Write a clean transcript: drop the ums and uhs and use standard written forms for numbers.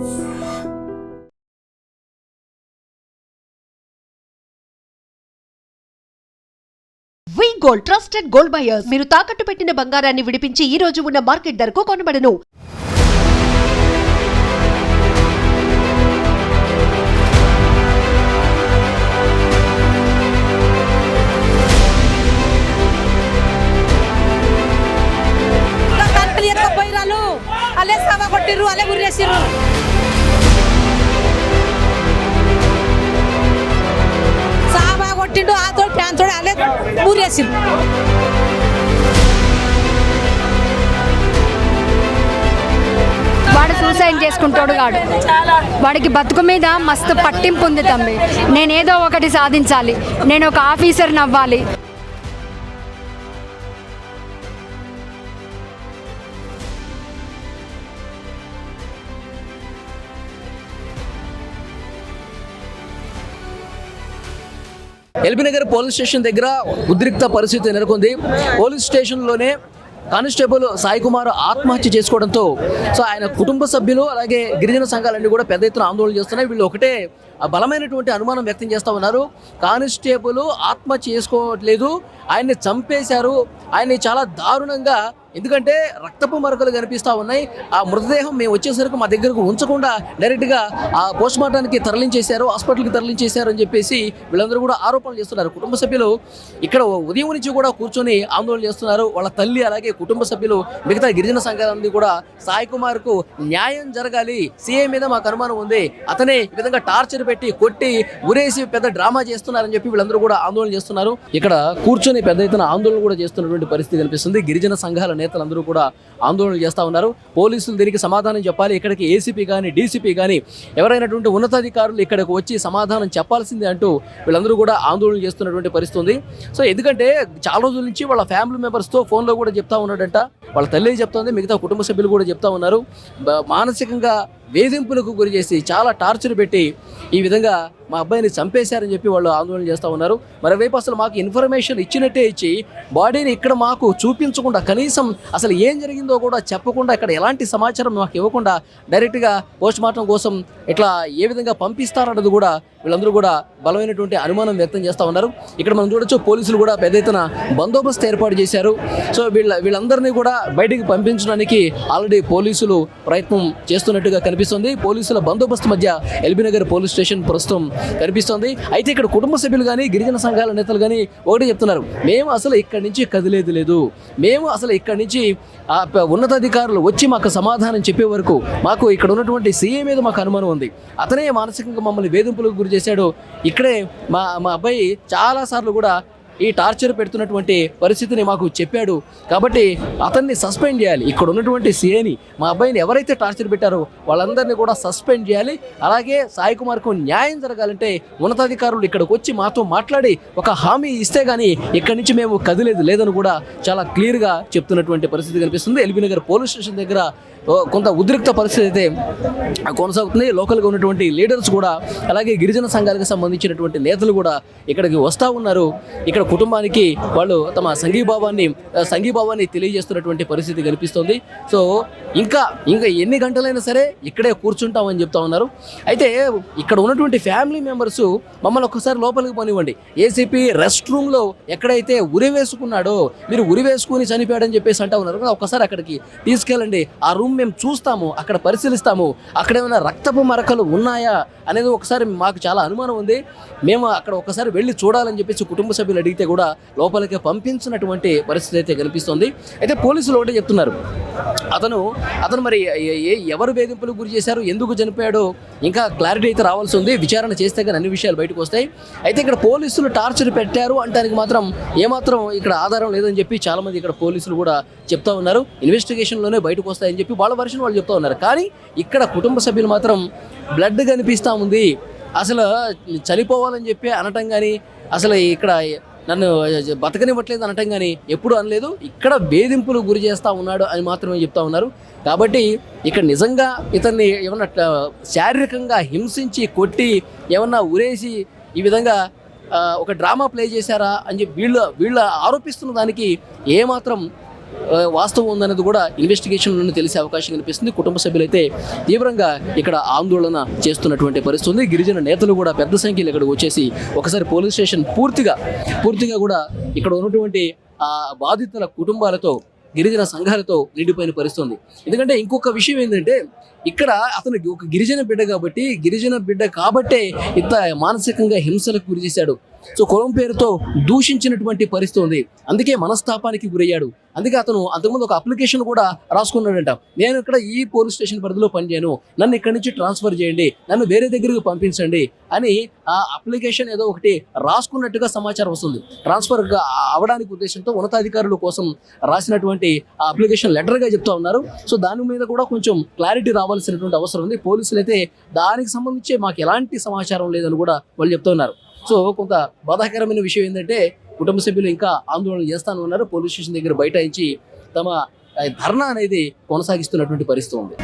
వి gold trusted gold buyers మీరు తాకట్టు పెట్టిన బంగారాన్ని విడిపించి ఈ రోజు ఉన్న మార్కెట్ ధరకు కొనబడను. అలే సభ కొట్టిర్రు, అలే గుర్రేసిర్రు. సాబా కొట్టిండు, ఆ తోడు ప్యాన్ తోడు అలే గుర్రేసిర్రు. వాడు సూసైడ్ చేసుకుంటాడు కాడు. వాడికి బతుకు మీద మస్తు పట్టింపు ఉంది తమ్మి. నేనేదో ఒకటి సాధించాలి, నేను ఒక ఆఫీసర్ని అవ్వాలి. ఎల్బీనగర్ పోలీస్ స్టేషన్ దగ్గర ఉద్రిక్త పరిస్థితి నెలకొంది. పోలీస్ స్టేషన్లోనే కానిస్టేబుల్ సాయి కుమార్ ఆత్మహత్య చేసుకోవడంతో ఆయన కుటుంబ సభ్యులు అలాగే గిరిజన సంఘాలన్నీ కూడా పెద్ద ఎత్తున ఆందోళన చేస్తున్నాయి. వీళ్ళు ఒకటే బలమైనటువంటి అనుమానం వ్యక్తం చేస్తూ ఉన్నారు. కానిస్టేబుల్ ఆత్మహత్య చేసుకోవట్లేదు, ఆయన్ని చంపేశారు, ఆయన్ని చాలా దారుణంగా, ఎందుకంటే రక్తపు మరకలు కనిపిస్తూ ఉన్నాయి. ఆ మృతదేహం మేము వచ్చేసరికి మా దగ్గరకు ఉంచకుండా డైరెక్ట్గా ఆ పోస్ట్మార్టానికి తరలించేశారు, హాస్పిటల్కి తరలించేశారు అని చెప్పేసి వీళ్ళందరూ కూడా ఆరోపణలు చేస్తున్నారు. కుటుంబ సభ్యులు ఇక్కడ ఉదయం నుంచి కూడా కూర్చొని ఆందోళన చేస్తున్నారు. వాళ్ళ తల్లి అలాగే కుటుంబ సభ్యులు మిగతా గిరిజన సంఘాలన్నీ కూడా సాయి కుమార్కు న్యాయం జరగాలి, సీఎం మీద మాకు అనుమానం ఉంది, అతనే ఈ విధంగా టార్చర్ పెట్టి కొట్టి ఉరేసి పెద్ద డ్రామా చేస్తున్నారని చెప్పి వీళ్ళందరూ కూడా ఆందోళన చేస్తున్నారు. ఇక్కడ కూర్చొని పెద్ద ఎత్తున ఆందోళన కూడా చేస్తున్నటువంటి పరిస్థితి కనిపిస్తుంది. గిరిజన సంఘాల నేతలందరూ కూడా ఆందోళనలు చేస్తూ ఉన్నారు. పోలీసులు దీనికి సమాధానం చెప్పాలి, ఇక్కడికి ఏసీపీ కానీ డీసీపీ కానీ ఎవరైనటువంటి ఉన్నతాధికారులు ఇక్కడికి వచ్చి సమాధానం చెప్పాల్సిందే అంటూ వీళ్ళందరూ కూడా ఆందోళన చేస్తున్నటువంటి పరిస్థితి ఉంది. సో ఎందుకంటే చాలా రోజుల నుంచి వాళ్ళ ఫ్యామిలీ మెంబర్స్తో ఫోన్లో కూడా చెప్తా ఉన్నాడంట, వాళ్ళ తల్లి చెప్తోంది, మిగతా కుటుంబ సభ్యులు కూడా చెప్తా ఉన్నారు. మానసికంగా వేధింపులకు గురి చేసి చాలా టార్చర్ పెట్టి ఈ విధంగా మా అబ్బాయిని చంపేశారని చెప్పి వాళ్ళు ఆందోళన చేస్తూ ఉన్నారు. మరోవైపు అసలు మాకు ఇన్ఫర్మేషన్ ఇచ్చినట్టే ఇచ్చి బాడీని ఇక్కడ మాకు చూపించకుండా, కనీసం అసలు ఏం జరిగిందో కూడా చెప్పకుండా, ఇక్కడ ఎలాంటి సమాచారం మాకు ఇవ్వకుండా డైరెక్ట్గా పోస్ట్మార్టం కోసం ఇట్లా ఏ విధంగా పంపిస్తారన్నది కూడా వీళ్ళందరూ కూడా బలమైనటువంటి అనుమానం వ్యక్తం చేస్తూ ఉన్నారు. ఇక్కడ మనం చూడొచ్చు, పోలీసులు కూడా పెద్ద ఎత్తున బందోబస్తు ఏర్పాటు చేశారు. సో వీళ్ళందరినీ కూడా బయటికి పంపించడానికి ఆల్రెడీ పోలీసులు ప్రయత్నం చేస్తున్నట్టుగా కనిపిస్తుంది. పోలీసుల బందోబస్తు మధ్య ఎల్బీనగర్ పోలీస్ స్టేషన్ ప్రస్తుతం కనిపిస్తోంది. అయితే ఇక్కడ కుటుంబ సభ్యులు కానీ గిరిజన సంఘాల నేతలు కానీ ఒకటి చెప్తున్నారు, మేము అసలు ఇక్కడి నుంచి కదిలేదు లేదు, మేము అసలు ఇక్కడి నుంచి ఉన్నతాధికారులు వచ్చి మాకు సమాధానం చెప్పే వరకు మాకు ఇక్కడ ఉన్నటువంటి సీఎం మీద మాకు అనుమానం ఉంది, అతనే మానసికంగా మమ్మల్ని వేధింపులకు గురి చేశాడు, ఇక్కడే మా అబ్బాయి చాలాసార్లు కూడా ఈ టార్చర్ పెడుతున్నటువంటి పరిస్థితిని మాకు చెప్పాడు, కాబట్టి అతన్ని సస్పెండ్ చేయాలి, ఇక్కడ ఉన్నటువంటి సీఏని మా అబ్బాయిని ఎవరైతే టార్చర్ పెట్టారో వాళ్ళందరినీ కూడా సస్పెండ్ చేయాలి, అలాగే సాయి కుమార్కు న్యాయం జరగాలంటే ఉన్నతాధికారులు ఇక్కడికి వచ్చి మాతో మాట్లాడి ఒక హామీ ఇస్తే కానీ ఇక్కడి నుంచి మేము కదిలేదు లేదని కూడా చాలా క్లియర్గా చెప్తున్నటువంటి పరిస్థితి కనిపిస్తుంది. ఎల్బీనగర్ పోలీస్ స్టేషన్ దగ్గర కొంత ఉద్రిక్త పరిస్థితి అయితే కొనసాగుతుంది. లోకల్గా ఉన్నటువంటి లీడర్స్ కూడా అలాగే గిరిజన సంఘాలకు సంబంధించినటువంటి నేతలు కూడా ఇక్కడికి వస్తూ ఉన్నారు. ఇక్కడ కుటుంబానికి వాళ్ళు తమ సంఘీభావాన్ని తెలియజేస్తున్నటువంటి పరిస్థితి కనిపిస్తుంది. సో ఇంకా ఎన్ని గంటలైనా సరే ఇక్కడే కూర్చుంటామని చెప్తా ఉన్నారు. అయితే ఇక్కడ ఉన్నటువంటి ఫ్యామిలీ మెంబర్స్ మమ్మల్ని ఒక్కసారి లోపలికి పోనివ్వండి, ఏసీపీ రెస్ట్ రూమ్లో ఎక్కడైతే ఉరి వేసుకున్నాడో, మీరు ఉరి వేసుకుని చనిపోయాడని చెప్పేసి అంటా ఉన్నారు కదా, ఒక్కసారి అక్కడికి తీసుకెళ్ళండి, ఆ రూమ్ మేము చూస్తాము, అక్కడ పరిశీలిస్తాము, అక్కడ ఏమైనా రక్తపు మరకలు ఉన్నాయా అనేది ఒకసారి మాకు చాలా అనుమానం ఉంది, మేము అక్కడ ఒకసారి వెళ్ళి చూడాలని చెప్పేసి కుటుంబ సభ్యులు అడిగితే కూడా లోపలికి పంపించినటువంటి పరిస్థితి అయితే కనిపిస్తుంది. అయితే పోలీసులు ఒకటే చెప్తున్నారు, అతను మరి ఎవరు వేధింపులకు గురి చేశారు, ఎందుకు చనిపోయాడో ఇంకా క్లారిటీ అయితే రావాల్సి ఉంది, విచారణ చేస్తే కానీ అన్ని విషయాలు బయటకు వస్తాయి. అయితే ఇక్కడ పోలీసులు టార్చర్ పెట్టారు అంటానికి మాత్రం ఏమాత్రం ఇక్కడ ఆధారం లేదని చెప్పి చాలామంది ఇక్కడ పోలీసులు కూడా చెప్తా ఉన్నారు. ఇన్వెస్టిగేషన్లోనే బయటకు వస్తాయని చెప్పి వాళ్ళ వర్షన్ వాళ్ళు చెప్తా ఉన్నారు. కానీ ఇక్కడ కుటుంబ సభ్యులు మాత్రం బ్లడ్ కనిపిస్తూ ఉంది, అసలు చనిపోవాలని చెప్పి అనటం కానీ, అసలు ఇక్కడ నన్ను బతకనివ్వట్లేదు అనటం కానీ ఎప్పుడు అనలేదు, ఇక్కడ వేధింపులు గురి చేస్తూ ఉన్నాడు అని మాత్రమే చెప్తా ఉన్నారు. కాబట్టి ఇక్కడ నిజంగా ఇతన్ని ఏమన్నా శారీరకంగా హింసించి కొట్టి ఏమన్నా ఉరేసి ఈ విధంగా ఒక డ్రామా ప్లే చేశారా అని చెప్పి వీళ్ళు ఆరోపిస్తున్న దానికి ఏమాత్రం వాస్తవం ఉందనేది కూడా ఇన్వెస్టిగేషన్లోనే తెలిసే అవకాశం కనిపిస్తుంది. కుటుంబ సభ్యులైతే తీవ్రంగా ఇక్కడ ఆందోళన చేస్తున్నటువంటి పరిస్థితి ఉంది. గిరిజన నేతలు కూడా పెద్ద సంఖ్యలో ఇక్కడికి వచ్చేసి ఒకసారి పోలీస్ స్టేషన్ పూర్తిగా కూడా ఇక్కడ ఉన్నటువంటి ఆ బాధితుల కుటుంబాలతో గిరిజన సంఘాలతో నిండిపోయిన పరిస్థితి ఉంది. ఎందుకంటే ఇంకొక విషయం ఏంటంటే ఇక్కడ అతను ఒక గిరిజన బిడ్డ కాబట్టే ఇంత మానసికంగా హింసలకు గురి చేశాడు. సో కులం పేరుతో దూషించినటువంటి పరిస్థితి ఉంది. అందుకే మనస్తాపానికి గురయ్యాడు. అందుకే అతను అంతకుముందు ఒక అప్లికేషన్ కూడా రాసుకున్నాడంట. నేను ఇక్కడ ఈ పోలీస్ స్టేషన్ పరిధిలో పనిచేయను, నన్ను ఇక్కడి నుంచి ట్రాన్స్ఫర్ చేయండి, నన్ను వేరే దగ్గరికి పంపించండి అని ఆ అప్లికేషన్ ఏదో ఒకటి రాసుకున్నట్టుగా సమాచారం వస్తుంది. ట్రాన్స్ఫర్ అవడానికి ఉద్దేశంతో ఉన్నతాధికారుల కోసం రాసినటువంటి ఆ అప్లికేషన్ లెటర్గా చెప్తా ఉన్నారు. సో దాని మీద కూడా కొంచెం క్లారిటీ రావాల్సినటువంటి అవసరం ఉంది. పోలీసులు అయితే దానికి సంబంధించి మాకు ఎలాంటి సమాచారం లేదని కూడా వాళ్ళు చెప్తా ఉన్నారు. సో కొంత బాధాకరమైన విషయం ఏంటంటే కుటుంబ సభ్యులు ఇంకా ఆందోళన చేస్తాను ఉన్నారు. పోలీస్ స్టేషన్ దగ్గర బైఠాయించి తమ ధర్నా అనేది కొనసాగిస్తున్నటువంటి పరిస్థితి ఉంది.